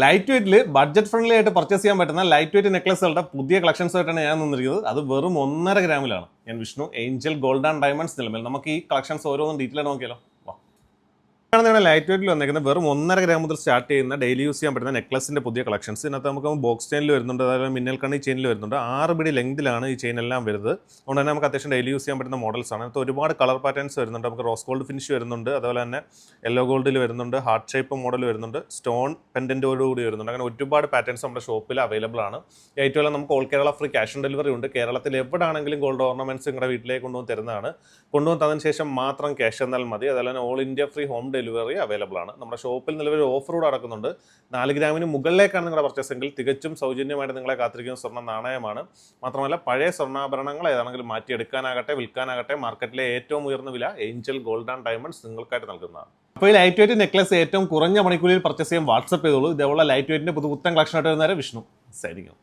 Light വെയിറ്റിൽ budget friendly ആയിട്ട് purchase ചെയ്യാൻ പറ്റുന്ന ലൈറ്റ് വെയിറ്റ് നെക്ലസുകളുടെ പുതിയ കളക്ഷൻസ് ആയിട്ടാണ് ഞാൻ നിന്നിരിക്കുന്നത്. അത് വെറും 1.5 ഗ്രാമിലാണ്. ഞാൻ Vishnu, Angel gold and diamonds Nilamel. നമുക്ക് ഈ കളക്ഷൻസ് ഓരോന്നും ഡീറ്റെയിൽ ആയിട്ട് നോക്കിയാലോ. ലൈറ്റ് വെയിറ്റിൽ വന്നിരിക്കുന്നത് വെറും 1.5 ഗ്രാം മുതൽ സ്റ്റാർട്ട് ചെയ്യുന്ന ഡെയിലി യൂസ് ചെയ്യാൻ പറ്റുന്ന നെക്ലസിന്റെ പുതിയ കളക്ഷൻസ്. ഇതിനകത്ത് നമുക്ക് ബോക്സ് ചെയിനിൽ വരുന്നുണ്ട്, അതുപോലെ മിന്നൽ കണ്ണി ചെയിനിൽ വരുന്നുണ്ട്. 6 പിടി ലെങ്തിലാണ് ഈ ചെയിൻ എല്ലാം വരുന്നത്. അതുകൊണ്ട് തന്നെ നമുക്ക് അത്യാവശ്യം ഡെയിലി യൂസ് ചെയ്യാൻ പറ്റുന്ന മോഡൽസ് ആണ്. അതിനകത്ത് ഒരുപാട് കളർ പാറ്റേൺസ് വരുന്നുണ്ട്. നമുക്ക് റോസ് ഗോൾഡ് ഫിനിഷ് വരുന്നുണ്ട്, അതുപോലെ തന്നെ യെല്ലോ ഗോൾഡിൽ വരുന്നുണ്ട്, ഹാർട്ട് ഷേപ്പ് മോഡൽ വരുന്നുണ്ട്, സ്റ്റോൺ പെൻഡന്റോടുകൂടി വരുന്നുണ്ട്. അങ്ങനെ ഒരുപാട് പാറ്റേൺസ് നമ്മുടെ ഷോപ്പിൽ അവൈലബിൾ ആണ്. ഏറ്റവും നമുക്ക് all Kerala free cash on delivery ഉണ്ട്. കേരളത്തിൽ എവിടെയാണെങ്കിലും ഗോൾഡ് ഓർണമെന്റ്സ് നിങ്ങളുടെ വീട്ടിലേക്ക് കൊണ്ടുവന്ന് തരുന്നതാണ്. കൊണ്ടുവന്ന് തന്നതിന് ശേഷം മാത്രം ക്യാഷ് തന്നാൽ മതി. അതുപോലെ തന്നെ all India free home delivery available ആണ്. നമ്മുടെ ഷോപ്പിൽ നിലവിൽ ഓഫർ കൂടെ നടക്കുന്നുണ്ട്. 4 ഗ്രാമിന് മുകളിലേക്കാണ് നിങ്ങളുടെ പർച്ചേസ് എങ്കിൽ തികച്ചും സൗജന്യമായിട്ട് നിങ്ങളെ കാത്തിരിക്കുന്ന സ്വർണ്ണ നാണയമാണ്. മാത്രമല്ല പഴയ സ്വർണ്ണാഭരണങ്ങൾ ഏതാണെങ്കിലും മാറ്റിയെടുക്കാനാകട്ടെ വിൽക്കാനാകട്ടെ മാർക്കറ്റിലെ ഏറ്റവും ഉയർന്ന വില ഏഞ്ചൽ ഗോൾഡ് ആൻഡ് ഡയമണ്ട്സ് നിങ്ങൾക്കായിട്ട് നൽകുന്നതാണ്. അപ്പോൾ ഈ ലൈറ്റ് വെയിറ്റ് നെക്ലസ് ഏറ്റവും കുറഞ്ഞ മണിക്കൂറിൽ പർച്ചേസ് ചെയ്യാൻ വാട്സ്ആപ്പ് ചെയ്തോളൂ. ഇതേപോലെ ലൈറ്റ് വെയിറ്റിന്റെ പുതുപുത്തൻ കളക്ഷൻ ആയിട്ട് വരുന്നവരെ വിഷ്ണു സൈനിങ്.